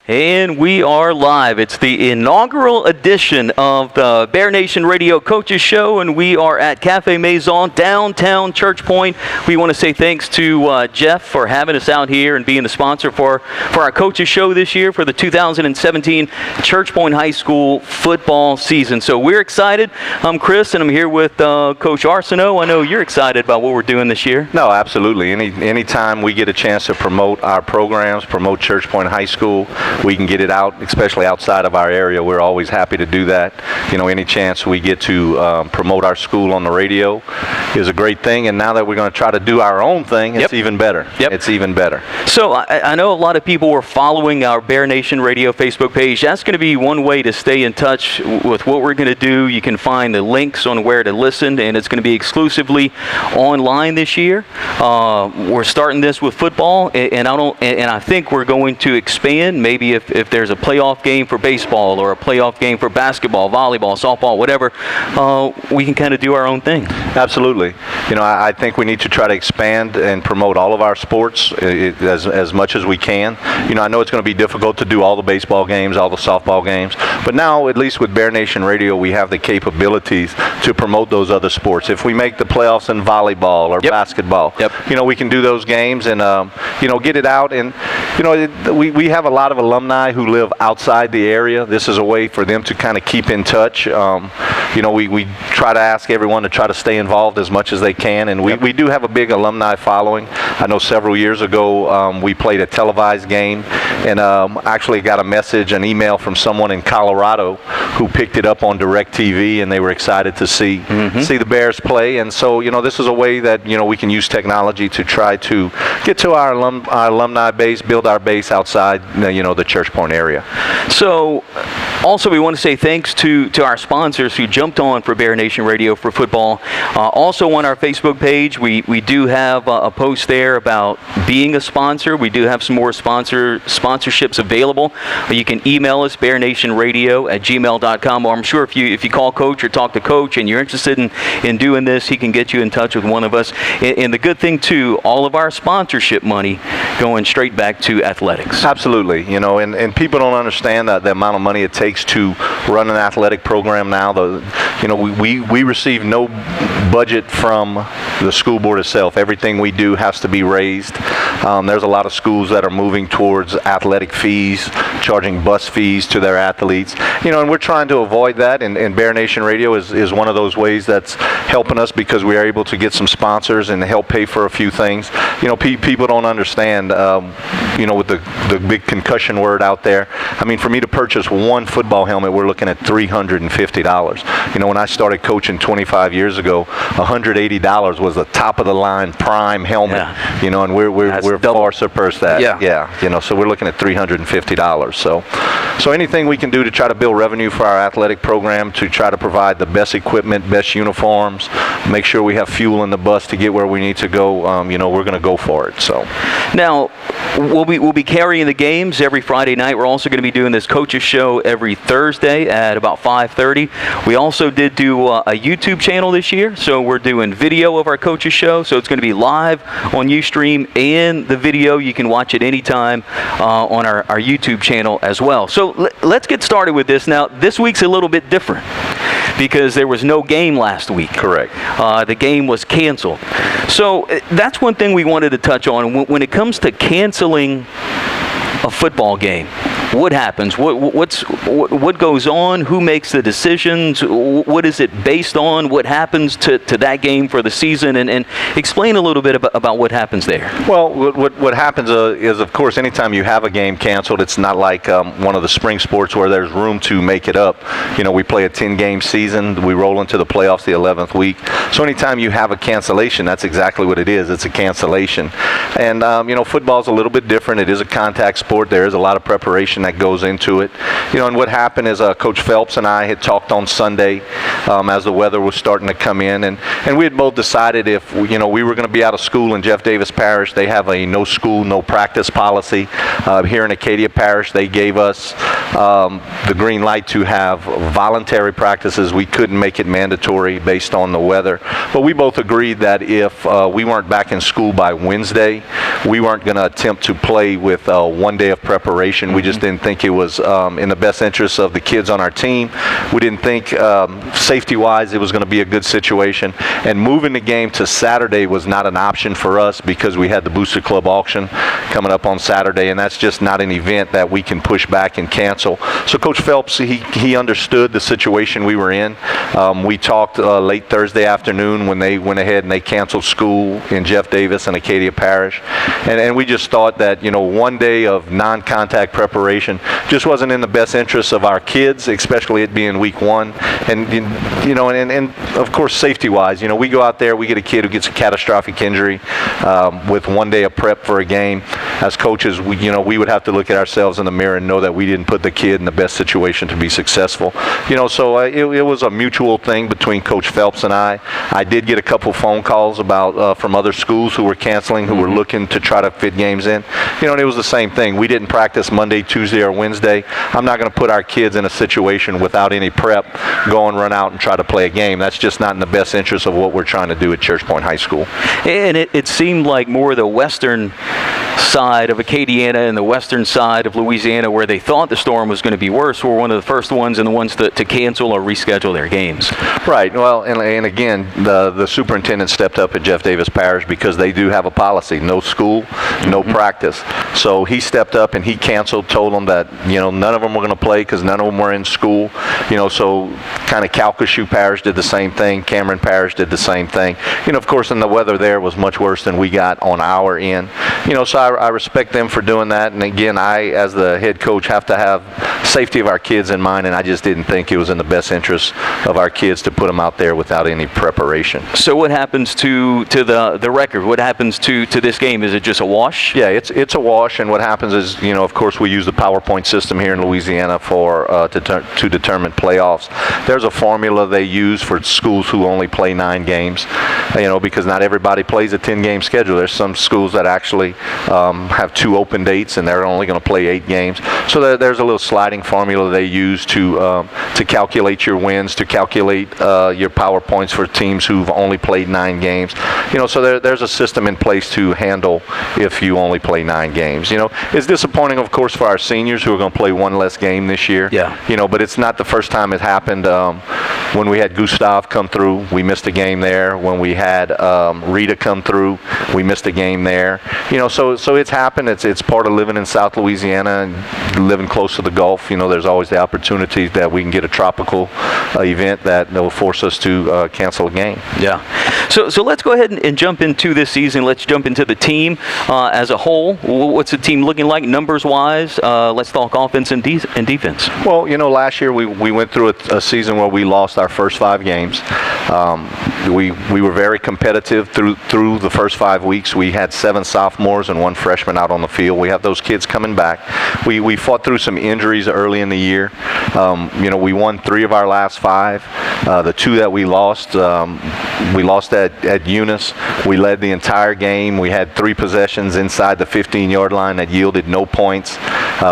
And we are live. It's the inaugural edition of the Bear Nation Radio Coaches Show, and we are at Cafe Maison, downtown Church Point. We want to say thanks to Jeff for having us out here and being the sponsor for our Coaches Show this year for the 2017 Church Point High School football season. So we're excited. I'm Chris, and I'm here with Coach Arceneaux. I know you're excited about what we're doing this year. No, absolutely. Anytime we get a chance to promote our programs, promote Church Point High School, we can get it out, especially outside of our area. We're always happy to do that. You know, any chance we get to promote our school on the radio is a great thing. And now that we're going to try to do our own thing, it's even better. It's even better. So I know a lot of people were following our Bear Nation Radio Facebook page. That's going to be one way to stay in touch with what we're going to do. You can find the links on where to listen, and it's going to be exclusively online this year. We're starting this with football, and I think we're going to expand. Maybe if there's a playoff game for baseball or a playoff game for basketball, volleyball, softball, whatever, we can kind of do our own thing. Absolutely. You know, I think we need to try to expand and promote all of our sports as much as we can. You know, I know it's going to be difficult to do all the baseball games, all the softball games, but now, at least with Bear Nation Radio, we have the capabilities to promote those other sports. If we make the playoffs in volleyball or basketball, you know, we can do those games and, you know, get it out. And, you know, we have a lot of alumni who live outside the area. This is a way for them to kind of keep in touch. You know, we try to ask everyone to try to stay involved as much as they can, and we do have a big alumni following. I know several years ago we played a televised game, and actually got a message, an email from someone in Colorado who picked it up on DirecTV, and they were excited to see the Bears play. And so, you know, this is a way that, you know, we can use technology to try to get to our alumni base, build our base outside, you know, the Church Point area. So also we want to say thanks to our sponsors who jumped on for Bear Nation Radio for football. Also on our Facebook page, we do have a post there about being a sponsor. We do have some more sponsorships available. You can email us, bearnationradio@gmail.com, or I'm sure if you call Coach or talk to Coach and you're interested in doing this, he can get you in touch with one of us. And the good thing too, all of our sponsorship money going straight back to athletics. Absolutely. You know, and people don't understand the amount of money it takes to run an athletic program now. You know, we receive no budget from the school board itself. Everything we do has to be raised. There's a lot of schools that are moving towards athletic fees, charging bus fees to their athletes. You know, and we're trying to avoid that, and Bear Nation Radio is one of those ways that's helping us, because we are able to get some sponsors and help pay for a few things. You know, people don't understand, you know, with the big concussion word out there. I mean, for me to purchase one football helmet, we're looking at $350. You know, when I started coaching 25 years ago, $180 was the top of the line prime helmet. You know, and we're far surpassed that. You know, so we're looking at $350. So anything we can do to try to build revenue for our athletic program, to try to provide the best equipment, best uniforms, make sure we have fuel in the bus to get where we need to go, you know, we're going to go for it. So now we'll be carrying the games every Friday night. We're also going to be doing this Coaches Show every Thursday at about 5:30. We also did do a YouTube channel this year, so we're doing video of our Coaches Show. So it's going to be live on Ustream, and the video you can watch it anytime on our YouTube channel as well. So let's get started with this. Now, this week's a little bit different because there was no game last week. Correct. The game was canceled. So that's one thing we wanted to touch on. When it comes to canceling a football game, what happens? What goes on? Who makes the decisions? What is it based on? What happens to that game for the season? And explain a little bit about what happens there. Well, what happens is, of course, anytime you have a game canceled, it's not like one of the spring sports where there's room to make it up. You know, we play a 10-game season. We roll into the playoffs the 11th week. So anytime you have a cancellation, that's exactly what it is. It's a cancellation. And, you know, football's a little bit different. It is a contact sport. There is a lot of preparation that goes into it. You know, and what happened is Coach Phelps and I had talked on Sunday as the weather was starting to come in, and we had both decided if, you know, we were going to be out of school in Jeff Davis Parish. They have a no school, no practice policy. Here in Acadia Parish, they gave us the green light to have voluntary practices. We couldn't make it mandatory based on the weather, but we both agreed that if we weren't back in school by Wednesday, we weren't going to attempt to play with 1 day of preparation. We just didn't didn't think it was in the best interest of the kids on our team. We didn't think safety-wise it was going to be a good situation. And moving the game to Saturday was not an option for us because we had the Booster Club auction coming up on Saturday, and that's just not an event that we can push back and cancel. So Coach Phelps, he understood the situation we were in. We talked late Thursday afternoon when they went ahead and they canceled school in Jeff Davis and Acadia Parish. And we just thought that, one day of non-contact preparation just wasn't in the best interest of our kids, especially it being week one. And, and of course, safety-wise, we go out there, we get a kid who gets a catastrophic injury with 1 day of prep for a game. As coaches, we would have to look at ourselves in the mirror and know that we didn't put the kid in the best situation to be successful. So it was a mutual thing between Coach Phelps and I. I did get a couple phone calls about from other schools who were canceling, who were looking to try to fit games in. And it was the same thing. We didn't practice Monday, Tuesday, or Wednesday. I'm not going to put our kids in a situation without any prep, go and run out and try to play a game. That's just not in the best interest of what we're trying to do at Church Point High School. And it seemed like more the western side of Acadiana and the western side of Louisiana, where they thought the storm was going to be worse, were one of the first ones and the ones to cancel or reschedule their games. Right. Well, and again, the superintendent stepped up at Jeff Davis Parish because they do have a policy: no school, no practice. So he stepped up and he canceled, told them that none of them were going to play because none of them were in school. So kind of Calcasieu Parish did the same thing. Cameron Parish did the same thing. Of course, and the weather there was much worse than we got on our end. So I respect them for doing that. And again, I, as the head coach, have to have safety of our kids in mind, and I just didn't think it was in the best interest of our kids to put them out there without any preparation. So what happens to the record? What happens to this game? Is it just a wash? Yeah, it's a wash, and what happens is, of course, we use the PowerPoint system here in Louisiana for to determine playoffs. There's a formula they use for schools who only play 9 games, because not everybody plays a 10-game schedule. There's some schools that actually have 2 open dates, and they're only going to play 8 games. So there's a little sliding formula they use to calculate your wins, to calculate your PowerPoints for teams who've only played 9 games. So there's a system in place to handle if you only play 9 games. It's disappointing, of course, for our seniors who are going to play 1 less game this year. Yeah. But it's not the first time it happened. When we had Gustav come through, we missed a game there. When we had Rita come through, we missed a game there. So it's happened. It's part of living in South Louisiana and living close to the Gulf. There's always the opportunity that we can get a tropical event that will force us to cancel a game. Yeah. So let's go ahead and jump into this season. Let's jump into the team as a whole. What's the team looking like numbers-wise? Let's talk offense and defense. Well, last year we went through a season where we lost our first 5 games. We were very competitive through the first 5 weeks. We had 7 sophomores and 1 freshman out on the field. We have those kids coming back. We fought through some injuries early in the year. We won 3 of our last 5. The 2 that we lost at Eunice. We led the entire game. We had 3 possessions inside the 15-yard line that yielded no points.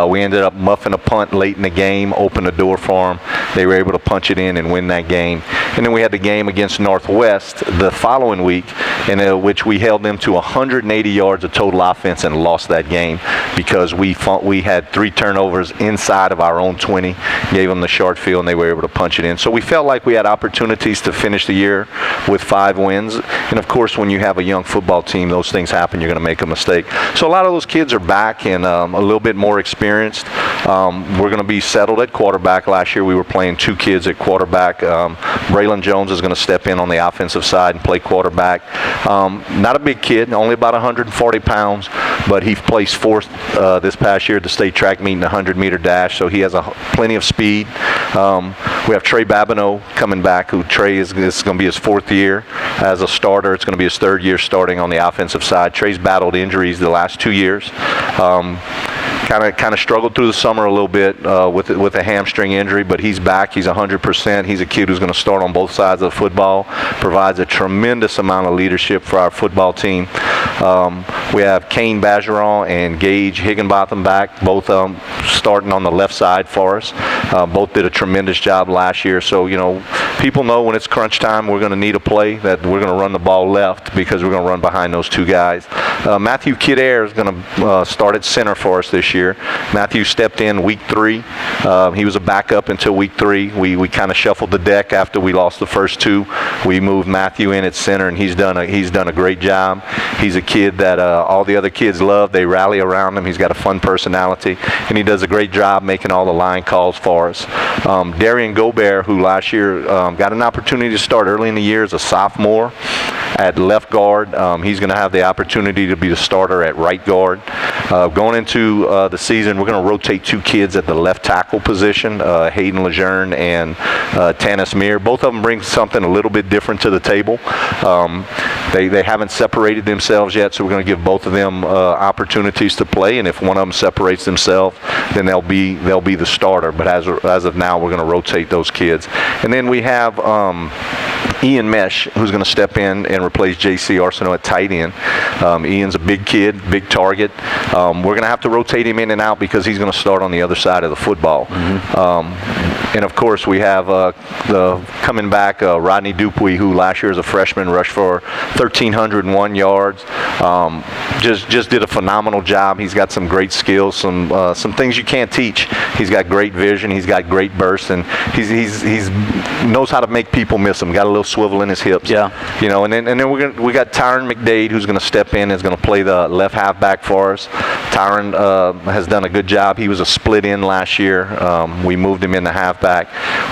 We ended up muffing a punt late in the game, opened the door for them. They were able to punch it in and win that game. And then we had the game against Northwest the following week, in which we held them to 180 yards of total offense and lost that game because we had 3 turnovers inside of our own 20, gave them the short field, and they were able to punch it in. So we felt like we had opportunities to finish the year with 5 wins. And of course, when you have a young football team, those things happen. You're going to make a mistake. So a lot of those kids are back and a little bit more experienced. We're going to be settled at quarterback. Last year we were playing 2 kids at quarterback. Braylon Jones is going to step in on the offensive side and play quarterback. Not a big kid, only about 140 pounds, but he placed 4th this past year at the state track meet in the 100-meter dash, so he has plenty of speed. We have Trey Babineau coming back, who Trey is going to be his 4th year as a starter. It's going to be his 3rd year starting on the offensive side. Trey's battled injuries the last 2 years. Kind of struggled through the summer a little bit with a hamstring injury, but he's back. He's 100%. He's a kid who's going to start on both sides of the football, provides a tremendous amount of leadership for our football team. We have Kane Bajeron and Gage Higginbotham back, both starting on the left side for us. Both did a tremendous job last year. So, people know when it's crunch time, we're going to need a play, that we're going to run the ball left because we're going to run behind those 2 guys. Matthew Kidder is going to start at center for us this year. year. Matthew stepped in week 3. He was a backup until week 3. We kind of shuffled the deck after we lost the first 2. We moved Matthew in at center, and he's done a great job. He's a kid that all the other kids love. They rally around him. He's got a fun personality, and he does a great job making all the line calls for us. Darian Gobert, who last year got an opportunity to start early in the year as a sophomore at left guard. He's going to have the opportunity to be the starter at right guard. Going into the season, we're going to rotate 2 kids at the left tackle position, Hayden Lejeune and Tanis Mir. Both of them bring something a little bit different to the table. They haven't separated themselves yet, so we're going to give both of them opportunities to play, and if one of them separates themselves, then they'll be the starter. But as of now, we're going to rotate those kids. And then we have Ian Mesh, who's going to step in and replace J.C. Arceneaux at tight end. Ian's a big kid, big target. We're going to have to rotate him in and out because he's going to start on the other side of the football. And of course, we have coming back Rodney Dupuy, who last year as a freshman rushed for 1,301 yards. Just did a phenomenal job. He's got some great skills, some things you can't teach. He's got great vision. He's got great bursts, and he's knows how to make people miss him. Got a little swivel in his hips. Yeah. You know, and then we got Tyron McDade, who's going to step in, is going to play the left halfback for us. Tyron has done a good job. He was a split end last year. We moved him into halfback.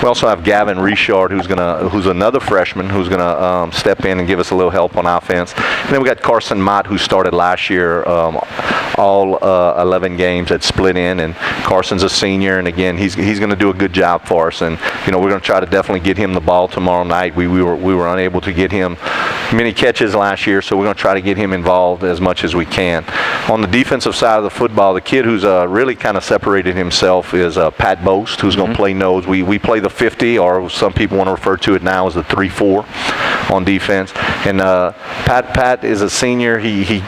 We also have Gavin Richard, who's another freshman, who's going to step in and give us a little help on offense. And then we got Carson Mott, who started last year all 11 games at split end, and Carson's a senior, and again he's going to do a good job for us. And you know, we're going to try to definitely get him the ball tomorrow night. We were unable to get him many catches last year, so we're going to try to get him involved as much as we can. On the defensive side of the football, the kid who's really kind of separated himself is Pat Boast, who's going to play nose. We play the 50, or some people want to refer to it now as the 3-4 on defense. And Pat is a senior. He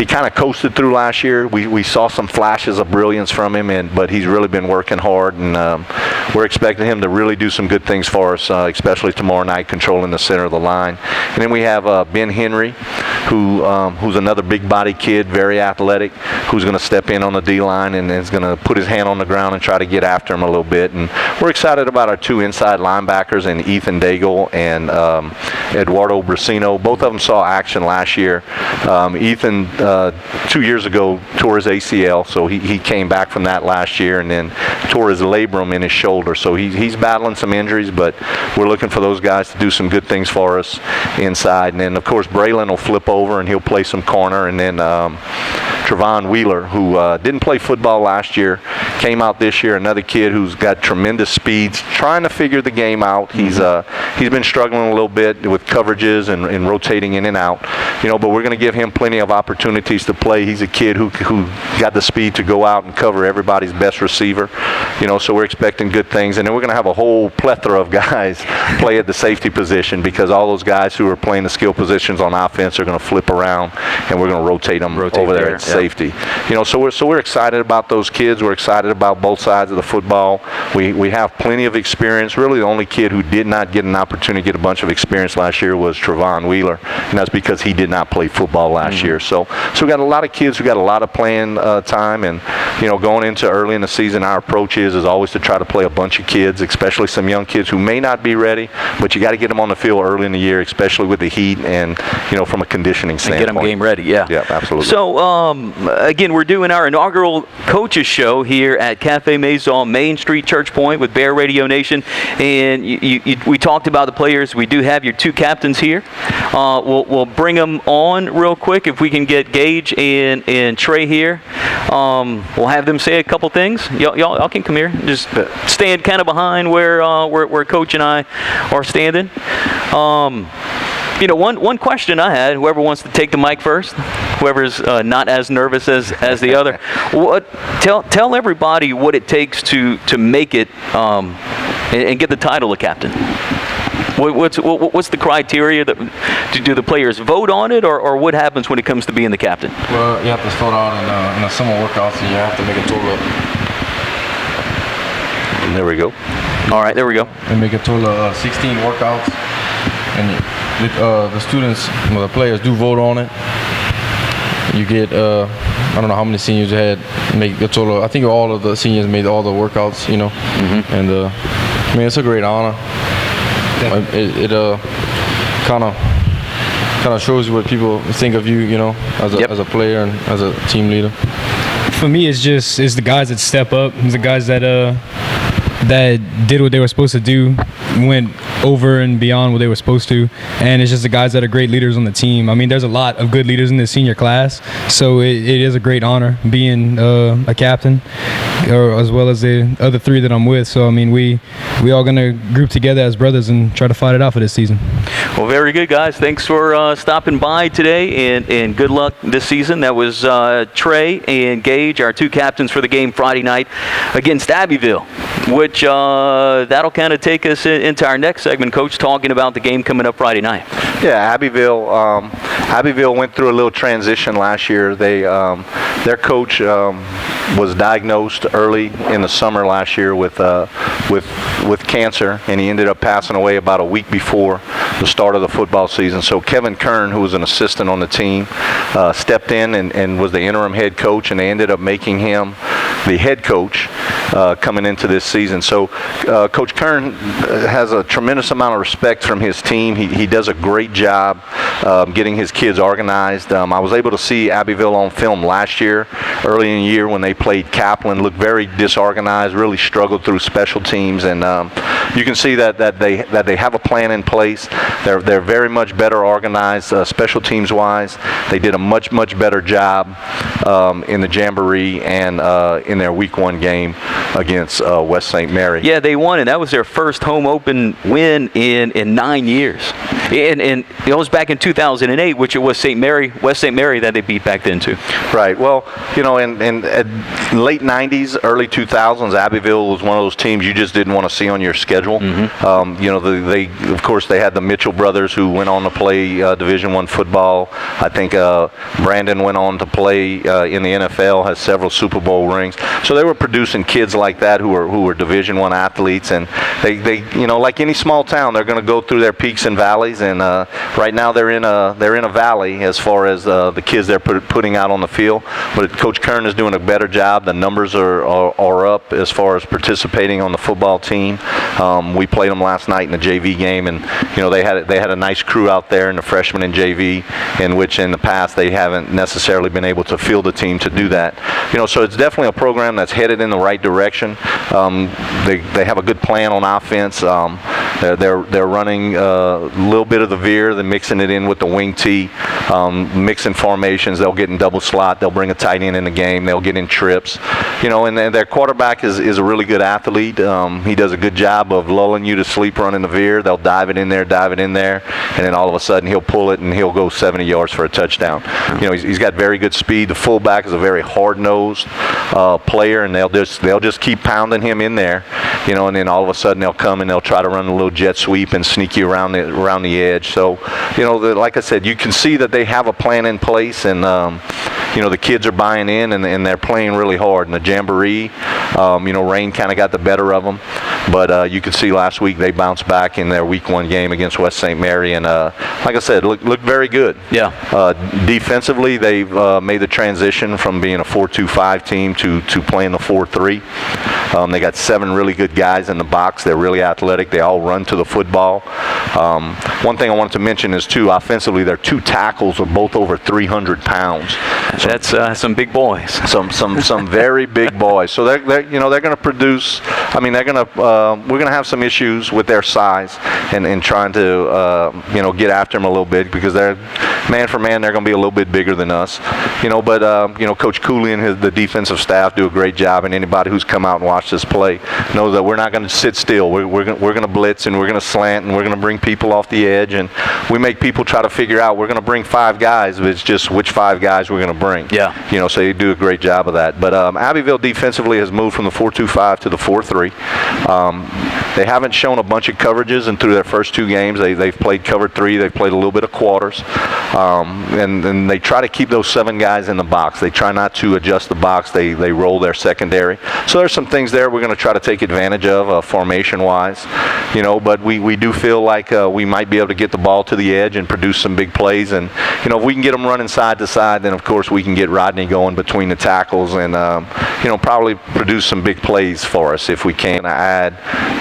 kind of coasted through last year. We saw some flashes of brilliance from him, but he's really been working hard, and we're expecting him to really do some good things for us, especially tomorrow night, controlling the center of the line. And then we have Ben Henry, who's another big body kid, very athletic, who's going to step in on the D-line and is going to put his hand on the ground and try to get after him a little bit. And we're excited about our 2 inside linebackers, and Ethan Daigle and Eduardo Brasino. Both of them saw action last year. Ethan, 2 years ago, tore his ACL, so he came back from that last year, and then tore his labrum in his shoulder. So he's battling some injuries, but we're looking for those guys to do some good things for us inside. And then, of course, Braylon will flip over and he'll play some corner. And then Trevon Wheeler, who didn't play football last year, came out this year, another kid who's got tremendous speeds, trying to figure the game out. He's been struggling a little bit with coverages and rotating in and out, you know, but we're going to give him plenty of opportunities to play. He's a kid who got the speed to go out and cover everybody's best receiver, you know, so we're expecting good things. And then we're going to have a whole plethora of guys play at the safety position, because all those guys who are playing the skill positions on offense are going to flip around, and we're going to rotate them over there at safety. You know, so we're excited about those kids. We're excited about both sides of the football. We have plenty of experience. Really, the only kid who did not get an opportunity to get a bunch of experience last year was Trevon Wheeler, and that's because he did not play football last year. So we got a lot of kids who got a lot of playing time, and you know, going into early in the season, our approach is always to try to play a bunch of kids, especially some young kids who may not be ready, but you got to get them on the field early in the year, especially with the heat and, you know, from a conditioning standpoint. And get them game ready, yeah. Yeah, absolutely. So, again, we're doing our inaugural coaches show here at Cafe Maison, Main Street, Church Point, with Bear Radio Nation. And we talked about the players. We do have your 2 captains here. We'll bring them on real quick if we can get Gage and Trey here. We'll have them say a couple things. Y'all can come here. Just stand kind of behind where Coach and I are standing. You know, one question I had, whoever wants to take the mic first, whoever's not as nervous as the other, tell everybody what it takes to make it and get the title of captain. What's the criteria? Do the players vote on it, or what happens when it comes to being the captain? Well, you have to start out in the summer workouts, and you have to make a total of. And there we go. All right, there we go. And make a total of 16 workouts, and the students, the players do vote on it. you get I don't know how many seniors you had make the total. I think all of the seniors made all the workouts, and I mean, it's a great honor. It kind of shows you what people think of you, as a player and as a team leader. For me, it's the guys that step up. It's the guys that did what they were supposed to do, went over and beyond what they were supposed to, and it's just the guys that are great leaders on the team. I mean, there's a lot of good leaders in this senior class, so it is a great honor being a captain, as well as the other three that I'm with. So I mean, we all gonna group together as brothers and try to fight it out for this season. Well, very good, guys. Thanks for stopping by today, and good luck this season. That was Trey and Gage, our two captains for the game Friday night against Abbeville, which that'll kind of take us into our next segment, Coach, talking about the game coming up Friday night. Yeah, Abbeville went through a little transition last year. Their coach was diagnosed early in the summer last year with cancer, and he ended up passing away about a week before the start of the football season. So Kevin Kern, who was an assistant on the team, stepped in and was the interim head coach, and they ended up making him the head coach coming into this season. So Coach Kern has a tremendous amount of respect from his team. He does a great job getting his kids organized. I was able to see Abbeville on film last year, early in the year when they played Kaplan. Looked very disorganized, really struggled through special teams, and you can see that they have a plan in place. They're very much better organized special teams wise. They did a much better job in the Jamboree and in their week 1 game against West St. Mary. Yeah, they won, and that was their first home open win in 9 years. And it was back in 2008, which it was West St. Mary that they beat back then too. Right. Well, in late 90s, early 2000s, Abbeville was one of those teams you just didn't want to see on your schedule. They of course they had the Mitchell brothers who went on to play Division I football. I think Brandon went on to play in the NFL, has several Super Bowl rings. So they were producing kids like that who were Division I athletes, and they like any small town, they're going to go through their peaks and valleys, and right now they're in a valley as far as the kids they're putting out on the field. But Coach Kern is doing a better job. The numbers are up as far as participating on the football team. We played them last night in the JV game, and they had a nice crew out there in the freshmen in JV, in which in the past they haven't necessarily been able to field a team to do that. So it's definitely a program that's headed in the right direction. They have a good plan on offense. They're running a little bit of the veer, then mixing it in with the wing tee, mixing formations. They'll get in double slot. They'll bring a tight end in the game. They'll get in trips. And their quarterback is a really good athlete. He does a good job of lulling you to sleep running the veer. They'll dive it in there, and then all of a sudden he'll pull it and he'll go 70 yards for a touchdown. He's got very good speed. The fullback is a very hard-nosed player, and they'll just keep pounding him in there, and then all of a sudden they'll come and they'll try to run a little jet sweep and sneak you around the edge. So, like I said, you can see that they have a plan in place, and the kids are buying in, and they're playing really hard. In the Jamboree, rain kind of got the better of them, but you could see last week they bounced back in their week 1 game against West St. Mary, and like I said, looked very good. Yeah. Defensively, they've made the transition from being a 4-2-5 team to playing the 4-3. They got 7 really good guys in the box. They're really athletic. They all run to the football. One thing I wanted to mention is too, offensively, their 2 tackles are both over 300 pounds. So that's some big boys. Some very big boys. So they're going to produce. I mean, we're going to have some issues with their size and trying to get after them a little bit, because they're man for man, they're going to be a little bit bigger than us. But Coach Cooley and the defensive staff do a great job, and anybody who's come out and watched this play knows that we're not going to sit still. We're going to blitz, and we're going to slant, and we're going to bring people off the edge, and we make people try to figure out we're going to bring 5 guys, but it's just which 5 guys we're going to bring. Yeah. So they do a great job of that. But Abbeville defensively has moved from the 4-2-5 to the 4-3. 3. They haven't shown a bunch of coverages, and through their first 2 games, they've played cover 3. They've played a little bit of quarters, and they try to keep those 7 guys in the box. They try not to adjust the box. They roll their secondary. So there's some things there we're going to try to take advantage of formation-wise, But we do feel like we might be able to get the ball to the edge and produce some big plays. And if we can get them running side to side, then of course we can get Rodney going between the tackles and probably produce some big plays for us if we can add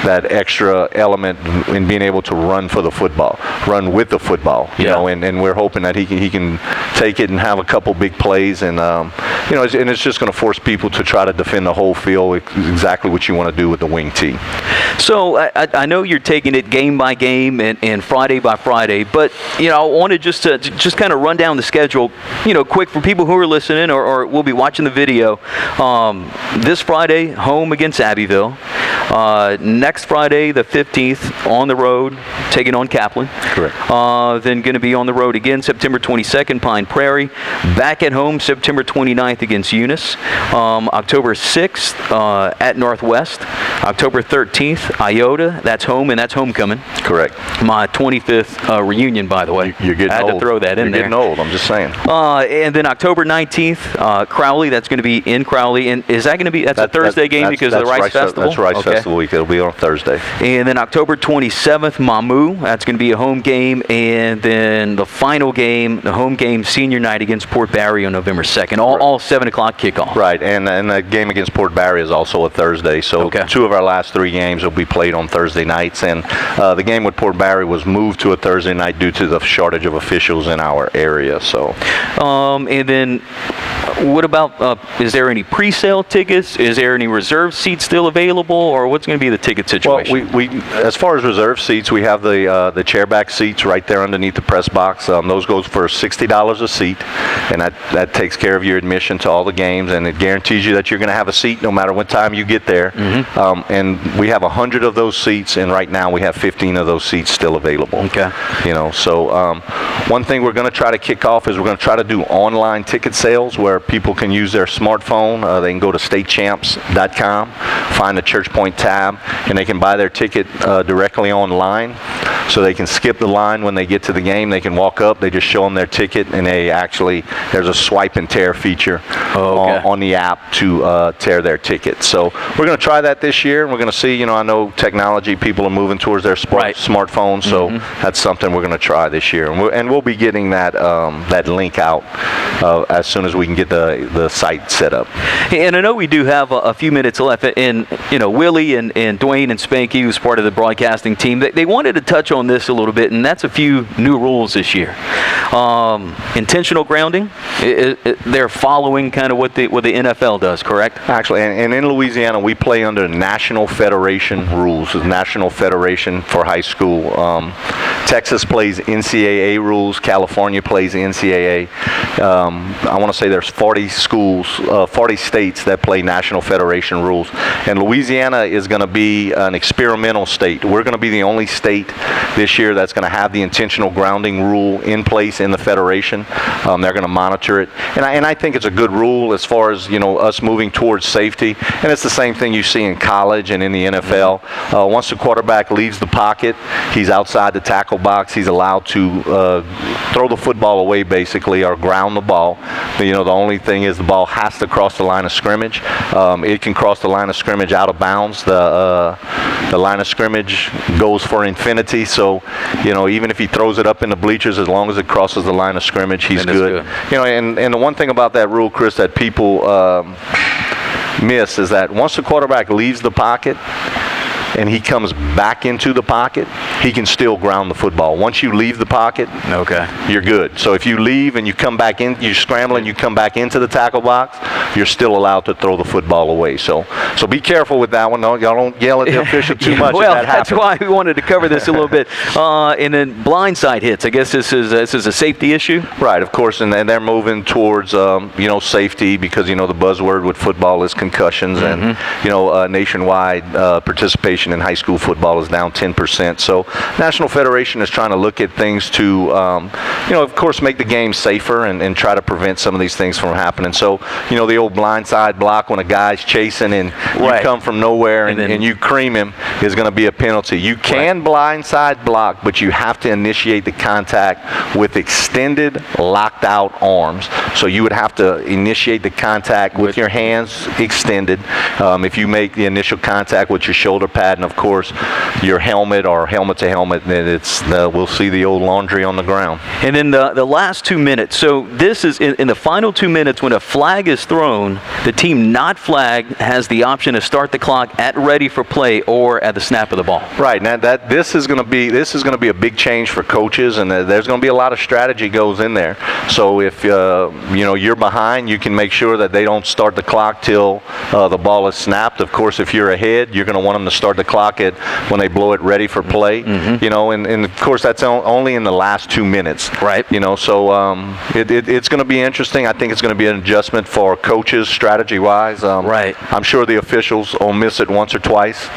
that extra element in being able to run for the football, run with the football, and we're hoping that he can take it and have a couple big plays, and and it's just going to force people to try to defend the whole field, exactly what you want to do with the wing T. So I know you're taking it game by game and Friday by Friday, but I wanted just kind of run down the schedule, quick for people who are listening or will be watching the video. This Friday, home against Abbeville. Next Friday, the 15th, on the road, taking on Kaplan. Correct. Then going to be on the road again September 22nd, Pine Prairie. Back at home September 29th against Eunice. October 6th at Northwest. October 13th, Iota. That's home, and that's homecoming. Correct. My 25th reunion, by the way. You're getting old. I had to throw that in there. You're getting old, I'm just saying. And then October 19th, Crowley. That's going to be in Crowley. And is that going to be, that's a Thursday game because of the Rice Festival? That's Rice Festival week. It'll be on Thursday. And then October 27th, Mamu. That's going to be a home game. And then the final game, the home game, senior night against Port Barry on November 2nd. All 7 o'clock kickoff. Right, and the game against Port Barry is also a Thursday. So 2 of our last 3 games will be played on Thursday nights. And the game with Port Barry was moved to a Thursday night due to the shortage of officials in our area. So, and then what about, is there any pre-sale tickets? Is there any reserve seats still available, or what's going to be the ticket situation? Well, we as far as reserve seats, we have the chairback seats right there underneath the press box. Those goes for $60 a seat, and that takes care of your admission to all the games, and it guarantees you that you're going to have a seat no matter what time you get there. Mm-hmm. And we have 100 of those seats, and right now we have 15 of those seats still available. Okay. So one thing we're going to try to kick off is we're going to try to do online ticket sales where people can use their smartphone. They can go to statechamps.com, find the Church Point tab, and they can buy their ticket directly online. So they can skip the line when they get to the game. They can walk up, they just show them their ticket, and there's a swipe and tear feature on the app to tear their ticket. So we're going to try that this year, and we're going to see, I know technology, people are moving towards their smartphones, so that's something we're going to try this year. And we'll be getting that link out as soon as we can get the site set up. And I know we do have a few minutes left, and Willie and Dwayne and Spanky, who's part of the broadcasting team, they wanted to touch on this a little bit, and that's a few new rules this year. Intentional grounding, they're following kind of what the NFL does, correct? Actually, and in Louisiana, we play under National Federation rules, the National Federation for high school. Texas plays NCAA rules. California plays NCAA. I want to say there's 40 states that play National Federation rules. And Louisiana is going to be an experimental state. We're going to be the only state this year that's going to have the intentional grounding rule in place in the Federation. They're going to monitor it. And I think it's a good rule as far as, us moving towards safety. And it's the same thing you see in college and in the NFL. Once the quarterback leaves the pocket, he's outside the tackle box. He's allowed to throw the football away, basically, or ground the ball. The only thing is the ball has to cross the line of scrimmage. It can cross the line of scrimmage out of bounds. The line of scrimmage goes for infinity. So, even if he throws it up in the bleachers, as long as it crosses the line of scrimmage, he's good. And the one thing about that rule, Chris, that people miss is that once the quarterback leaves the pocket and he comes back into the pocket, he can still ground the football. Once you leave the pocket, you're good. So if you leave and you come back in, you scramble and you come back into the tackle box, you're still allowed to throw the football away. So be careful with that one. Y'all don't yell at the official too much. Well, if that that's happens. why we wanted to cover this a little bit. And then blindside hits. I guess this is a safety issue. Right, of course, and they're moving towards safety because the buzzword with football is concussions, and nationwide participation in high school football is down 10%. So National Federation is trying to look at things to, of course, make the game safer and try to prevent some of these things from happening. So, the old blindside block when a guy's chasing and you come from nowhere and you cream him is going to be a penalty. You can blindside block, but you have to initiate the contact with extended, locked out arms. So you would have to initiate the contact with your hands extended. If you make the initial contact with your shoulder pad and, of course, your helmet or helmet to helmet, then we'll see the old laundry on the ground. And then the last 2 minutes. So this is in the final 2 minutes when a flag is thrown, the team not flagged has the option to start the clock at ready for play or at the snap of the ball. Right. Now this is going to be a big change for coaches, and there's going to be a lot of strategy goes in there. So if you're behind, you can make sure that they don't start the clock till the ball is snapped. Of course, if you're ahead, you're going to want them to start the clock when they blow it ready for play. And of course that's only in the last 2 minutes. Right. So it's going to be interesting. I think it's going to be an adjustment for coaches strategy-wise. Right. I'm sure the officials will miss it once or twice.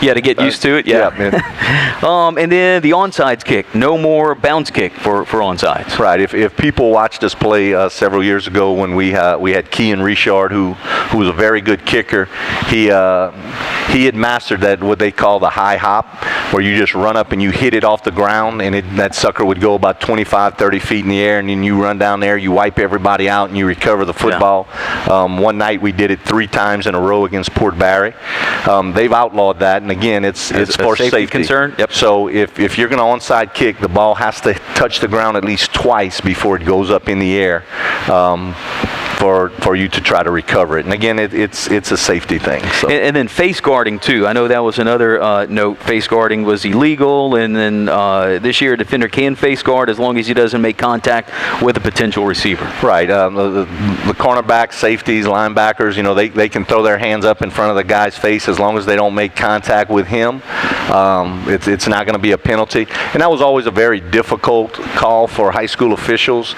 Yeah, to get used to it. Yeah. And then the onside kick. No more bounce kick for onside. Right. If people watched us play several years ago when we had Kean Richard, who was a very good kicker, he had mastered that what they call the high hop, where you just run up and you hit it off the ground, and that sucker would go about 25, 30 feet in the air, and then you run down there, you wipe everybody out, and you recover the football. Yeah. One night we did it 3 times in a row against Port Barre. They've outlawed that, and again, it's for safety concern. Yep. So if you're going to onside kick, the ball has to touch the ground at least twice before it goes up in the air. For you to try to recover it. And again, it's a safety thing. So. And then face guarding too. I know that was another note. Face guarding was illegal, and then this year a defender can face guard as long as he doesn't make contact with a potential receiver. Right. The cornerback, safeties, linebackers, they can throw their hands up in front of the guy's face as long as they don't make contact with him. It's not going to be a penalty. And that was always a very difficult call for high school officials,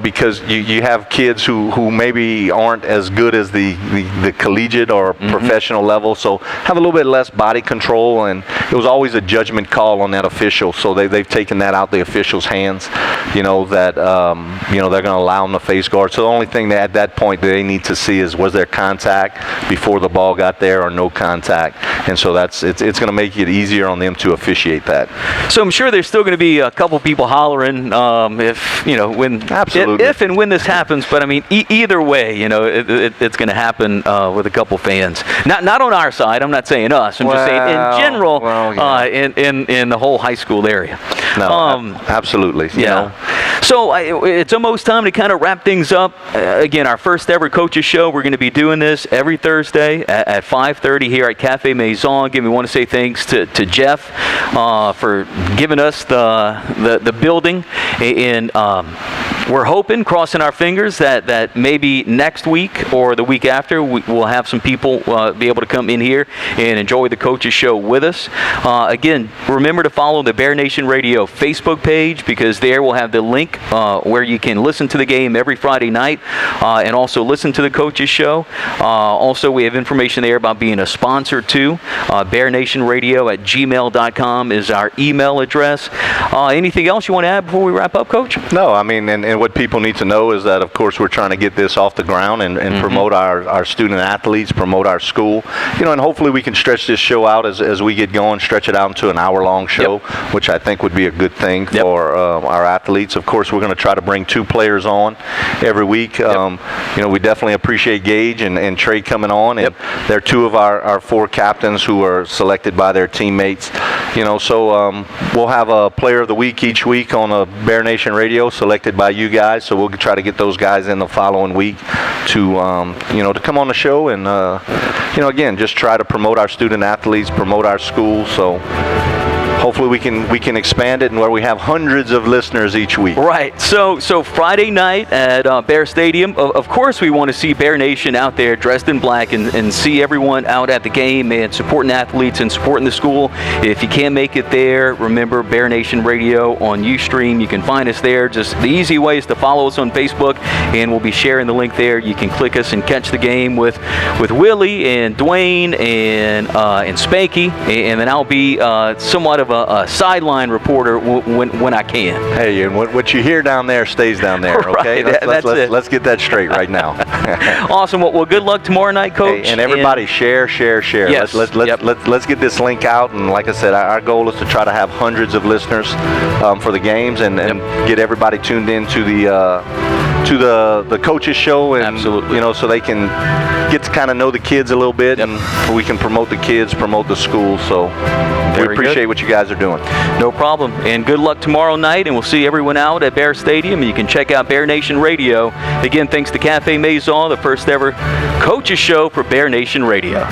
because you have kids who maybe aren't as good as the collegiate or professional level, so have a little bit less body control, and it was always a judgment call on that official. So they've taken that out the official's hands, that they're going to allow them to face guard. So the only thing at that point that they need to see is was there contact before the ball got there or no contact, and so it's going to make it easier on them to officiate that. So I'm sure there's still going to be a couple people hollering if and when this happens, but I mean either way, it's going to happen with a couple fans. Not on our side. I'm not saying us. I'm just saying in general, in the whole high school area. No, absolutely. So it's almost time to kind of wrap things up. Again, our first ever coaches show. We're going to be doing this every Thursday at 5:30 here at Cafe Maison. Again, we want to say thanks to Jeff for giving us the building, and we're hoping, crossing our fingers, that maybe next week or the week after we'll have some people be able to come in here and enjoy the coaches show with us. Again, remember to follow the Bear Nation Radio Facebook page, because there we'll have the link where you can listen to the game every Friday night and also listen to the coaches show. Also, we have information there about being a sponsor too. bearnationradio@gmail.com is our email address. Anything else you want to add before we wrap up, Coach? No, I mean, and what people need to know is that, of course, we're trying to get this off the ground and promote our student athletes, promote our school, and hopefully we can stretch this show out as we get going, stretch it out into an hour-long show, which I think would be a good thing for our athletes. Of course, we're going to try to bring 2 players on every week. We definitely appreciate Gage and Trey coming on, and they're 2 of our 4 captains who are selected by their teammates. So we'll have a player of the week each week on a Bear Nation Radio selected by you guys. So we'll try to get those guys in the following week to come on the show and again, just try to promote our student athletes, promote our school. So hopefully we can expand it and where we have hundreds of listeners each week. Right. So Friday night at Bear Stadium, of course we want to see Bear Nation out there dressed in black and see everyone out at the game and supporting athletes and supporting the school. If you can't make it there, remember Bear Nation Radio on Ustream. You can find us there. Just the easy way is to follow us on Facebook, and we'll be sharing the link there. You can click us and catch the game with Willie and Dwayne and Spanky, and then I'll be somewhat of a sideline reporter when I can. Hey, and what you hear down there stays down there, okay? Right, Let's get that straight right now. Awesome. Well, good luck tomorrow night, Coach. Hey, and everybody share. Yes. Let's get this link out. And like I said, our goal is to try to have hundreds of listeners for the games and get everybody tuned in to the coaches show, and Absolutely. so they can get to kind of know the kids a little bit, and we can promote the kids, promote the school. So we appreciate what you guys are doing. No problem. And good luck tomorrow night, and we'll see everyone out at Bear Stadium. And you can check out Bear Nation Radio. Again, thanks to Cafe Maison, the first ever coaches show for Bear Nation Radio.